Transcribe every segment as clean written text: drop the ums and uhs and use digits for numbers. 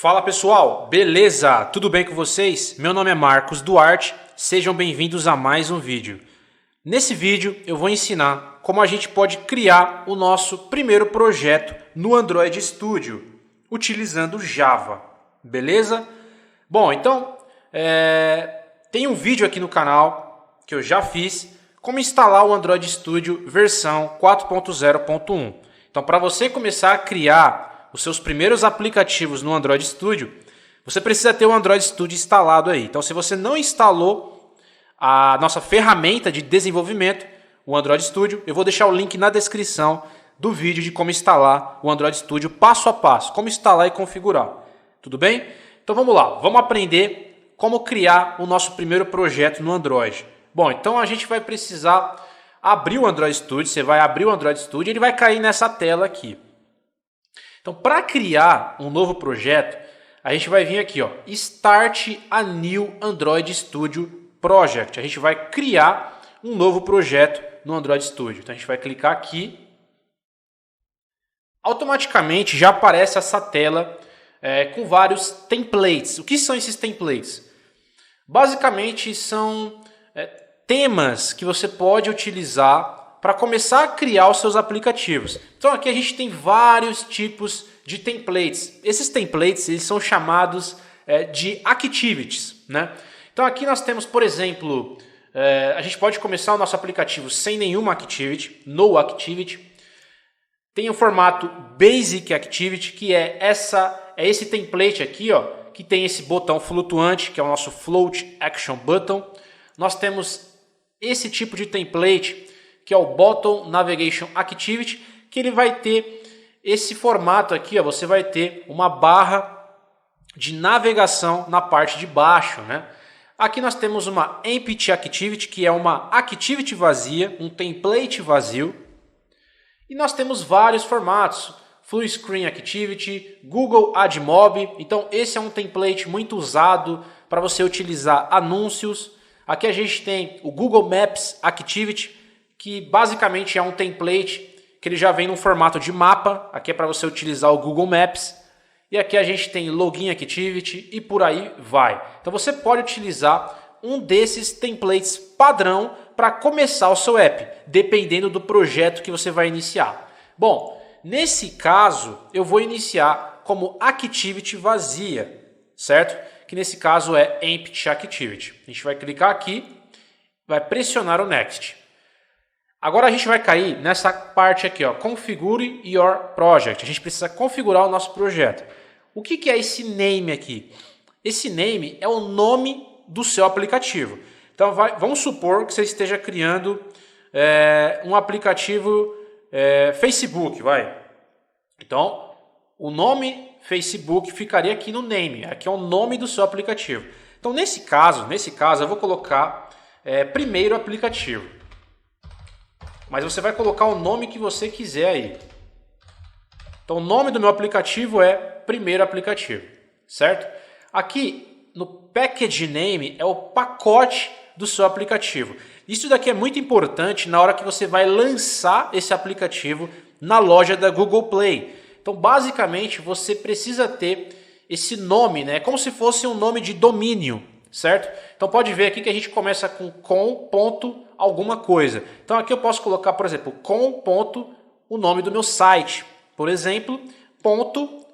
Fala pessoal, beleza? Tudo bem com vocês? Meu nome é Marcos Duarte, sejam bem-vindos a mais um vídeo. Nesse vídeo eu vou ensinar como a gente pode criar o nosso primeiro projeto no Android Studio, utilizando Java, beleza? Bom, então tem um vídeo aqui no canal que eu já fiz, como instalar o Android Studio versão 4.0.1. Então, para você começar a criar os seus primeiros aplicativos no Android Studio, você precisa ter o Android Studio instalado aí. Então, se você não instalou a nossa ferramenta de desenvolvimento, o Android Studio, eu vou deixar o link na descrição do vídeo de como instalar o Android Studio passo a passo, como instalar e configurar. Tudo bem? Então vamos lá, vamos aprender como criar o nosso primeiro projeto no Android. Bom, então a gente vai precisar abrir o Android Studio, você vai abrir o Android Studio e ele vai cair nessa tela aqui. Então, para criar um novo projeto, a gente vai vir aqui, ó, Start a New Android Studio Project. A gente vai criar um novo projeto no Android Studio. Então, a gente vai clicar aqui. Automaticamente já aparece essa tela com vários templates. O que são esses templates? Basicamente, são temas que você pode utilizar para começar a criar os seus aplicativos. Então aqui a gente tem vários tipos de templates. Esses templates eles são chamados de activities, né? Então aqui nós temos, por exemplo, a gente pode começar o nosso aplicativo sem nenhuma activity, no activity. Tem o formato Basic Activity, que é esse template aqui, ó, que tem esse botão flutuante, que é o nosso Float Action Button. Nós temos esse tipo de template, que é o Button Navigation Activity, que ele vai ter esse formato aqui, ó, você vai ter uma barra de navegação na parte de baixo, né? Aqui nós temos uma Empty Activity, que é uma activity vazia, um template vazio. E nós temos vários formatos, Full Screen Activity, Google Ad Mob. Então esse é um template muito usado para você utilizar anúncios. Aqui a gente tem o Google Maps Activity, que basicamente é um template que ele já vem no formato de mapa. Aqui é para você utilizar o Google Maps. E aqui a gente tem Login Activity e por aí vai. Então você pode utilizar um desses templates padrão para começar o seu app, dependendo do projeto que você vai iniciar. Bom, nesse caso eu vou iniciar como Activity vazia, certo? Que nesse caso é Empty Activity. A gente vai clicar aqui, vai pressionar o Next. Agora a gente vai cair nessa parte aqui, ó, Configure Your Project. A gente precisa configurar o nosso projeto. O que é esse name aqui? Esse name é o nome do seu aplicativo. Então vamos supor que você esteja criando um aplicativo Facebook, vai. Então o nome Facebook ficaria aqui no name. Aqui é o nome do seu aplicativo. Então nesse caso eu vou colocar primeiro aplicativo. Mas você vai colocar o nome que você quiser aí. Então o nome do meu aplicativo é primeiro aplicativo, certo? Aqui no package name é o pacote do seu aplicativo. Isso daqui é muito importante na hora que você vai lançar esse aplicativo na loja da Google Play. Então basicamente você precisa ter esse nome, né? Como se fosse um nome de domínio, certo? Então pode ver aqui que a gente começa com ponto alguma coisa. Então aqui eu posso colocar, por exemplo, ponto o nome do meu site, por exemplo, ponto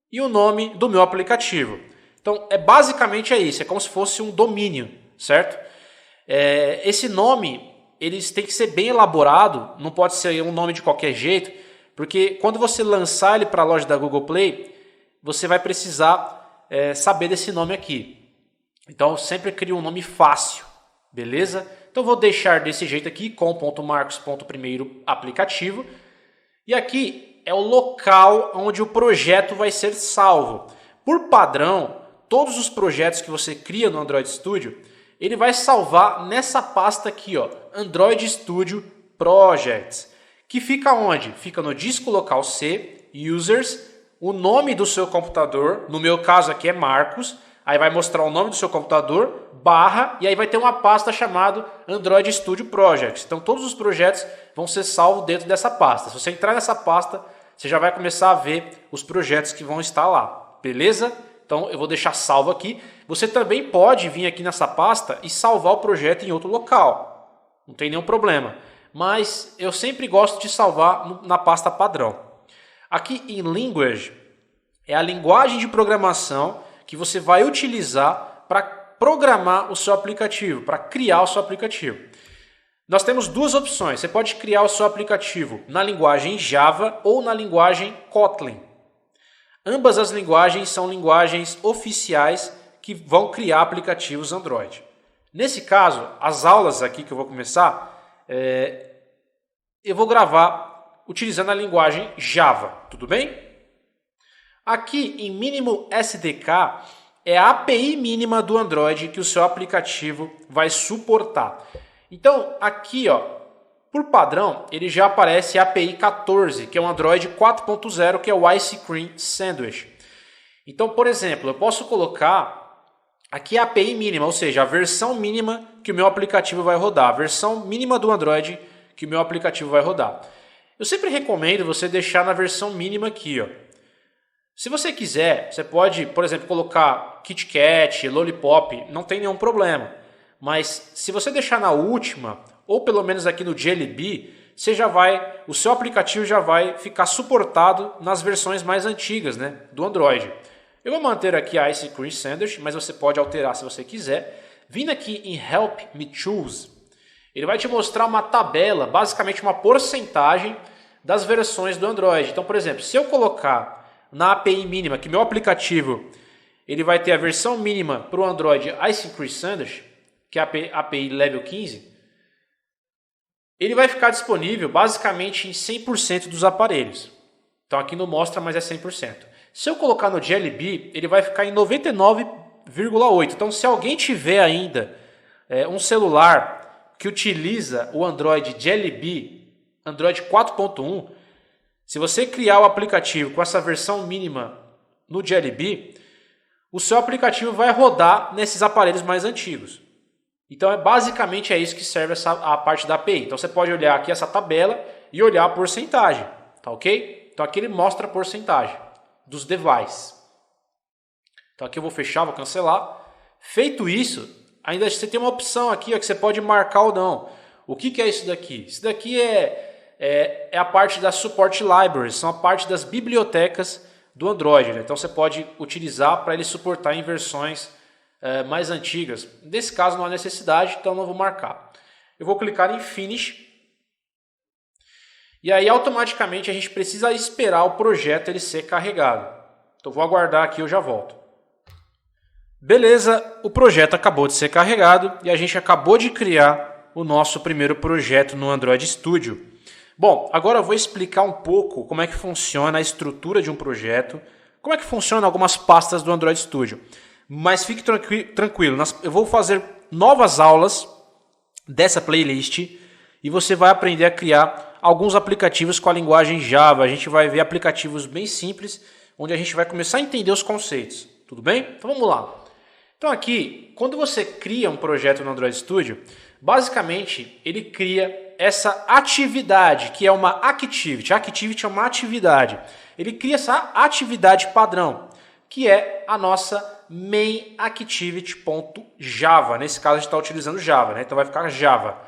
e o nome do meu aplicativo. Então basicamente é isso, é como se fosse um domínio, certo? Esse nome eles tem que ser bem elaborado, não pode ser um nome de qualquer jeito, porque quando você lançar ele para a loja da Google Play, você vai precisar saber desse nome aqui. Então eu sempre crio um nome fácil, beleza? Então eu vou deixar desse jeito aqui, com.marcos.primeiro aplicativo. E aqui é o local onde o projeto vai ser salvo. Por padrão, todos os projetos que você cria no Android Studio, ele vai salvar nessa pasta aqui, ó, Android Studio Projects. Que fica onde? Fica no disco local C, Users, o nome do seu computador, no meu caso aqui é Marcos. Aí vai mostrar o nome do seu computador, barra, e aí vai ter uma pasta chamada Android Studio Projects. Então todos os projetos vão ser salvos dentro dessa pasta. Se você entrar nessa pasta, você já vai começar a ver os projetos que vão estar lá. beleza? Então eu vou deixar salvo aqui. Você também pode vir aqui nessa pasta e salvar o projeto em outro local. Não tem nenhum problema. Mas eu sempre gosto de salvar na pasta padrão. Aqui em Language é a linguagem de programação que você vai utilizar para programar o seu aplicativo, para criar o seu aplicativo. Nós temos duas opções. Você pode criar o seu aplicativo na linguagem Java ou na linguagem Kotlin. Ambas as linguagens são linguagens oficiais que vão criar aplicativos Android. Nesse caso, as aulas aqui que eu vou começar, eu vou gravar utilizando a linguagem Java, tudo bem? Aqui em Minimal SDK é a API mínima do Android que o seu aplicativo vai suportar. Então aqui, por padrão, ele já aparece a API 14, que é o Android 4.0, que é o Ice Cream Sandwich. Então, por exemplo, eu posso colocar aqui a API mínima, ou seja, a versão mínima que o meu aplicativo vai rodar, a versão mínima do Android que o meu aplicativo vai rodar. Eu sempre recomendo você deixar na versão mínima aqui, Se você quiser, você pode, por exemplo, colocar KitKat, Lollipop, não tem nenhum problema. Mas se você deixar na última, ou pelo menos aqui no JLB, o seu aplicativo já vai ficar suportado nas versões mais antigas, do Android. Eu vou manter aqui a Ice Cream Sandwich, mas você pode alterar se você quiser. Vindo aqui em Help Me Choose, ele vai te mostrar uma tabela, basicamente uma porcentagem das versões do Android. Então, por exemplo, se eu colocar na API mínima que meu aplicativo ele vai ter a versão mínima para o Android Ice Cream Sandwich, que é a API Level 15, ele vai ficar disponível basicamente em 100% dos aparelhos. Então aqui não mostra, mas é 100%. Se eu colocar no JLB, ele vai ficar em 99,8%. Então se alguém tiver ainda um celular que utiliza o Android JLB, Android 4.1, se você criar o aplicativo com essa versão mínima no JLB, o seu aplicativo vai rodar nesses aparelhos mais antigos. Então, basicamente é isso que serve a parte da API. Então, você pode olhar aqui essa tabela e olhar a porcentagem, tá ok? Então, aqui ele mostra a porcentagem dos devices. Então, aqui eu vou fechar, vou cancelar. Feito isso, ainda você tem uma opção aqui que você pode marcar ou não. O que é isso daqui? Isso daqui é a parte da Support Libraries, são a parte das bibliotecas do Android. Então, você pode utilizar para ele suportar em versões mais antigas. Nesse caso não há necessidade, então não vou marcar. Eu vou clicar em Finish. E aí automaticamente a gente precisa esperar o projeto ele ser carregado. Então vou aguardar aqui, eu já volto. Beleza, o projeto acabou de ser carregado e a gente acabou de criar o nosso primeiro projeto no Android Studio. Bom, agora eu vou explicar um pouco como é que funciona a estrutura de um projeto, como é que funciona algumas pastas do Android Studio. Mas fique tranquilo, eu vou fazer novas aulas dessa playlist e você vai aprender a criar alguns aplicativos com a linguagem Java. A gente vai ver aplicativos bem simples, onde a gente vai começar a entender os conceitos. Tudo bem? Então vamos lá. Então aqui, quando você cria um projeto no Android Studio, basicamente ele cria essa atividade, que é uma activity. A activity é uma atividade. Ele cria essa atividade padrão, que é a nossa main activity.java. Nesse caso a gente está utilizando Java, então vai ficar Java.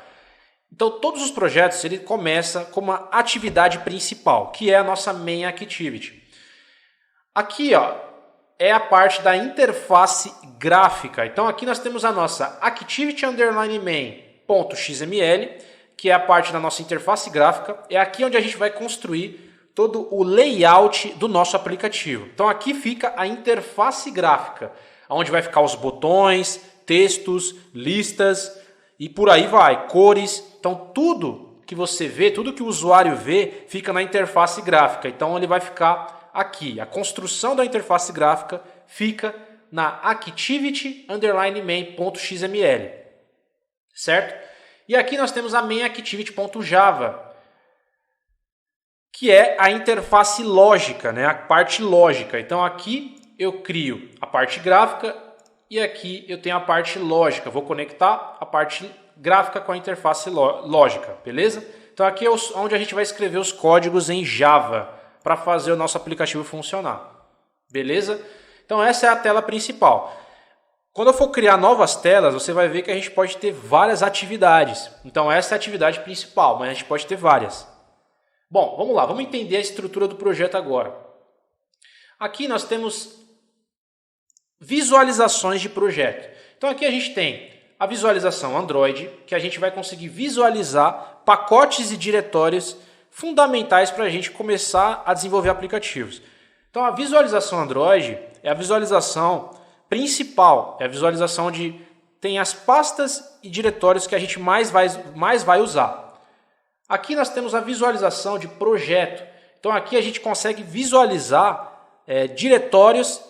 Então todos os projetos ele começa com uma atividade principal, que é a nossa main activity. Aqui é a parte da interface gráfica. Então aqui nós temos a nossa activity_main.xml, que é a parte da nossa interface gráfica. É aqui onde a gente vai construir todo o layout do nosso aplicativo. Então aqui fica a interface gráfica, onde vai ficar os botões, textos, listas e por aí vai, cores. Então tudo que você vê, tudo que o usuário vê, fica na interface gráfica. Então ele vai ficar aqui. A construção da interface gráfica fica na activity_main.xml. Certo? E aqui nós temos a main activity.java, que é a interface lógica, a parte lógica. Então aqui eu crio a parte gráfica e aqui eu tenho a parte lógica. Vou conectar a parte gráfica com a interface lógica, beleza? Então aqui é onde a gente vai escrever os códigos em Java para fazer o nosso aplicativo funcionar, beleza? Então essa é a tela principal. Quando eu for criar novas telas, você vai ver que a gente pode ter várias atividades. Então essa é a atividade principal, mas a gente pode ter várias. Bom, vamos lá, vamos entender a estrutura do projeto agora. Aqui nós temos visualizações de projeto. Então aqui a gente tem a visualização Android, que a gente vai conseguir visualizar pacotes e diretórios fundamentais para a gente começar a desenvolver aplicativos. Então a visualização Android é a visualização principal, é a visualização onde tem as pastas e diretórios que a gente mais vai usar. Aqui nós temos a visualização de projeto. Então aqui a gente consegue visualizar diretórios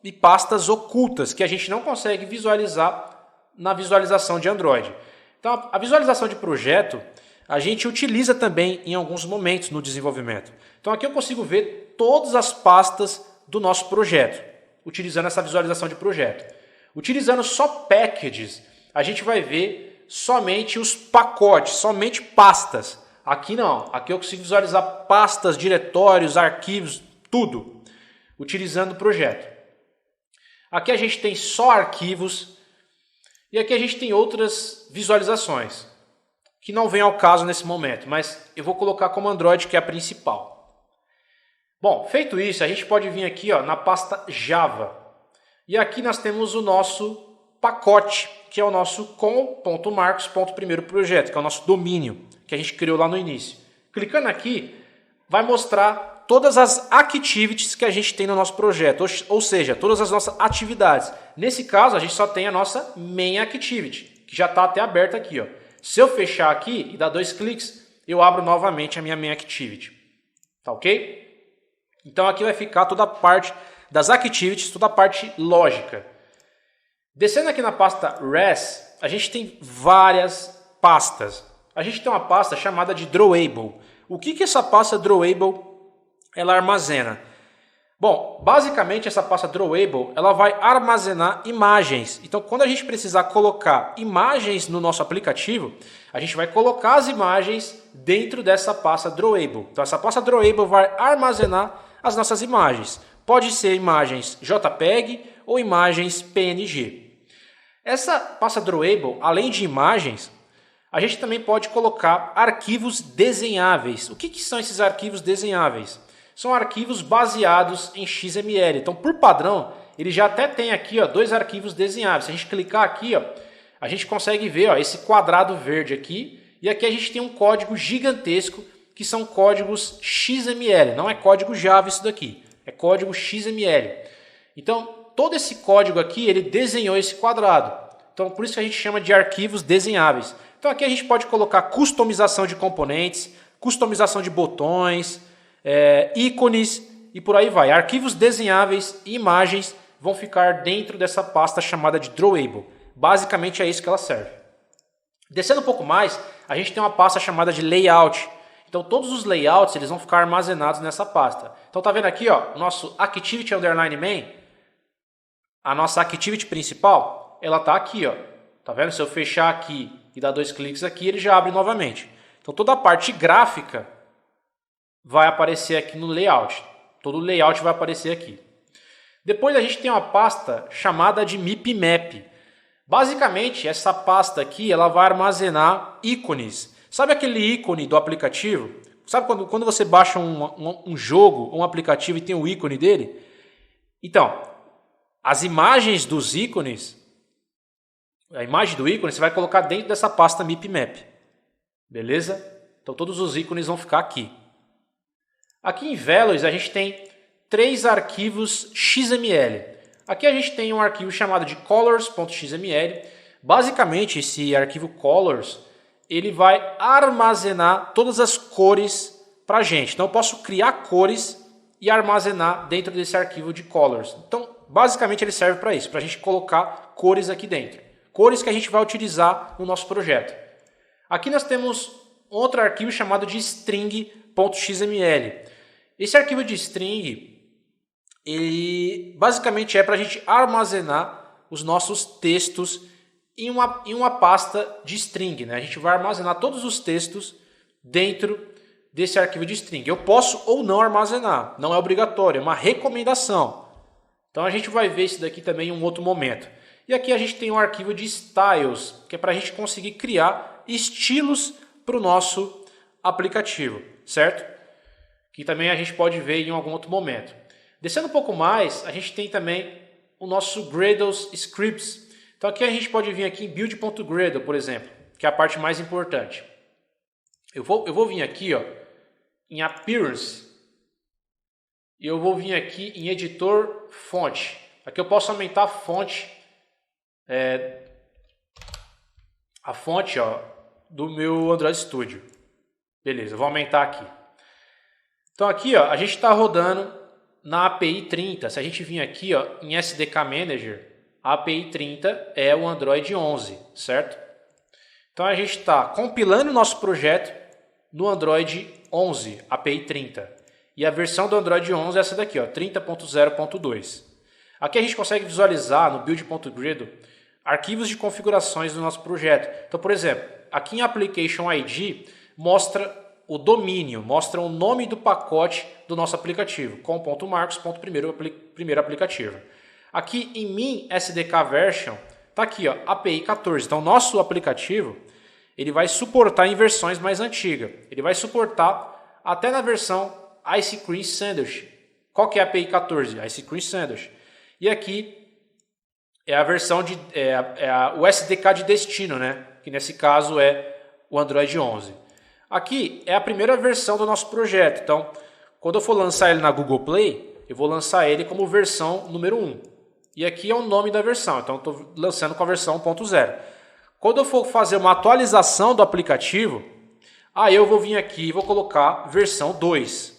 e pastas ocultas que a gente não consegue visualizar na visualização de Android. Então a visualização de projeto a gente utiliza também em alguns momentos no desenvolvimento. Então aqui eu consigo ver todas as pastas do nosso projeto, utilizando essa visualização de projeto. Utilizando só packages, a gente vai ver somente os pacotes, somente pastas. Aqui não, aqui eu consigo visualizar pastas, diretórios, arquivos, tudo, utilizando o projeto. Aqui a gente tem só arquivos e aqui a gente tem outras visualizações, que não vem ao caso nesse momento, mas eu vou colocar como Android, que é a principal. Bom, feito isso, a gente pode vir aqui na pasta Java. E aqui nós temos o nosso pacote, que é o nosso com.marcos.primeiro-projeto, que é o nosso domínio, que a gente criou lá no início. Clicando aqui, vai mostrar todas as activities que a gente tem no nosso projeto, ou seja, todas as nossas atividades. Nesse caso, a gente só tem a nossa main activity, que já está até aberta aqui. Se eu fechar aqui e dar 2 cliques, eu abro novamente a minha main activity. Tá ok? Então aqui vai ficar toda a parte das activities, toda a parte lógica. Descendo aqui na pasta Res, a gente tem várias pastas. A gente tem uma pasta chamada de Drawable. O que essa pasta Drawable ela armazena? Bom, basicamente essa pasta Drawable ela vai armazenar imagens. Então quando a gente precisar colocar imagens no nosso aplicativo, a gente vai colocar as imagens dentro dessa pasta Drawable. Então essa pasta Drawable vai armazenar as nossas imagens. Pode ser imagens JPEG ou imagens PNG. Essa pasta Drawable, além de imagens, a gente também pode colocar arquivos desenháveis. O que são esses arquivos desenháveis? São arquivos baseados em XML. Então, por padrão, ele já até tem aqui 2 arquivos desenháveis. Se a gente clicar aqui, a gente consegue ver esse quadrado verde aqui. E aqui a gente tem um código gigantesco, que são códigos XML. Não é código Java isso daqui, é código XML. Então, todo esse código aqui, ele desenhou esse quadrado. Então, por isso que a gente chama de arquivos desenháveis. Então, aqui a gente pode colocar customização de componentes, customização de botões, ícones e por aí vai. Arquivos desenháveis e imagens vão ficar dentro dessa pasta chamada de Drawable. Basicamente é isso que ela serve. Descendo um pouco mais, a gente tem uma pasta chamada de Layout. Então todos os layouts eles vão ficar armazenados nessa pasta. Então tá vendo aqui, o nosso Activity Underline Main, a nossa Activity principal, ela tá aqui, Tá vendo? Se eu fechar aqui e dar 2 cliques aqui, ele já abre novamente. Então toda a parte gráfica vai aparecer aqui no layout. Todo o layout vai aparecer aqui. Depois a gente tem uma pasta chamada de MIPMap. Basicamente, essa pasta aqui ela vai armazenar ícones. Sabe aquele ícone do aplicativo? Sabe quando você baixa um jogo, um aplicativo e tem o ícone dele? Então, as imagens dos ícones, a imagem do ícone você vai colocar dentro dessa pasta MIPMap. Beleza? Então todos os ícones vão ficar aqui. Aqui em Velos a gente tem 3 arquivos XML. Aqui a gente tem um arquivo chamado de colors.xml. Basicamente esse arquivo colors ele vai armazenar todas as cores para a gente. Então eu posso criar cores e armazenar dentro desse arquivo de colors. Então basicamente ele serve para isso, para a gente colocar cores aqui dentro. Cores que a gente vai utilizar no nosso projeto. Aqui nós temos outro arquivo chamado de string.xml. Esse arquivo de string, ele basicamente é para a gente armazenar os nossos textos em uma pasta de string. A gente vai armazenar todos os textos dentro desse arquivo de string. Eu posso ou não armazenar, não é obrigatório, é uma recomendação. Então a gente vai ver isso daqui também em um outro momento. E aqui a gente tem um arquivo de styles, que é para a gente conseguir criar estilos para o nosso aplicativo, certo? Que também a gente pode ver em algum outro momento. Descendo um pouco mais, a gente tem também o nosso Gradle Scripts. Então aqui a gente pode vir aqui em build.gradle, por exemplo, que é a parte mais importante. Eu vou vir aqui, ó, em Appearance, e eu vou vir aqui em Editor Fonte. Aqui eu posso aumentar a fonte, ó, do meu Android Studio. Beleza, eu vou aumentar aqui. Então aqui, ó, a gente está rodando na API 30. Se a gente vir aqui, ó, em SDK Manager, a API 30 é o Android 11, certo? Então a gente está compilando o nosso projeto no Android 11, API 30. E a versão do Android 11 é essa daqui, ó, 30.0.2. Aqui a gente consegue visualizar no build.gradle arquivos de configurações do nosso projeto. Então, por exemplo, aqui em Application ID mostra o domínio, mostra o nome do pacote do nosso aplicativo, com.marcos.primeiro aplicativo. Aqui em min SDK version, tá aqui, ó, API 14. Então, nosso aplicativo, ele vai suportar em versões mais antigas. Ele vai suportar até na versão Ice Cream Sandwich. Qual que é a API 14? Ice Cream Sandwich. E aqui é a versão o SDK de destino, né? Que nesse caso é o Android 11. Aqui é a primeira versão do nosso projeto. Então, quando eu for lançar ele na Google Play, eu vou lançar ele como versão número 1. E aqui é o nome da versão. Então, eu estou lançando com a versão 1.0. Quando eu for fazer uma atualização do aplicativo, aí eu vou vir aqui e vou colocar versão 2.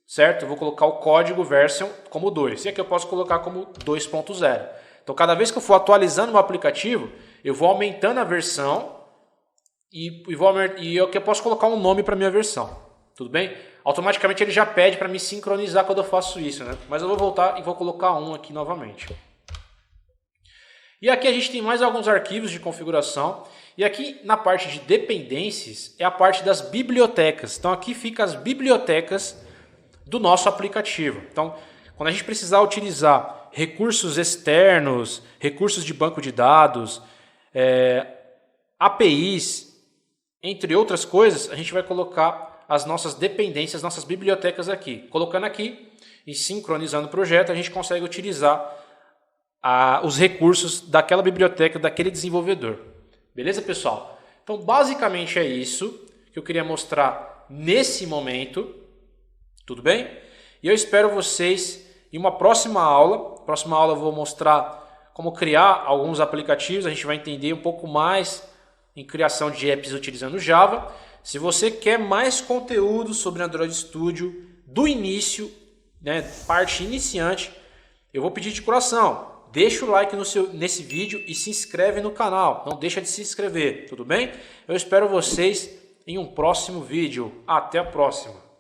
Certo? Eu vou colocar o código version como 2. E aqui eu posso colocar como 2.0. Então, cada vez que eu for atualizando o aplicativo, eu vou aumentando a versão e aqui eu posso colocar um nome para a minha versão. Tudo bem? Automaticamente ele já pede para me sincronizar quando eu faço isso, né? Mas eu vou voltar e vou colocar um aqui novamente. E aqui a gente tem mais alguns arquivos de configuração. E aqui na parte de dependências é a parte das bibliotecas. Então aqui fica as bibliotecas do nosso aplicativo. Então, quando a gente precisar utilizar recursos externos, recursos de banco de dados, APIs, entre outras coisas, a gente vai colocar as nossas dependências, nossas bibliotecas aqui. Colocando aqui e sincronizando o projeto, a gente consegue utilizar os recursos daquela biblioteca, daquele desenvolvedor. Beleza, pessoal? Então, basicamente é isso que eu queria mostrar nesse momento. Tudo bem? E eu espero vocês em uma próxima aula. Próxima aula eu vou mostrar como criar alguns aplicativos. A gente vai entender um pouco mais em criação de apps utilizando Java. Se você quer mais conteúdo sobre Android Studio do início, né, parte iniciante, eu vou pedir de coração. Deixa o like nesse vídeo e se inscreve no canal. Não deixa de se inscrever, tudo bem? Eu espero vocês em um próximo vídeo. Até a próxima.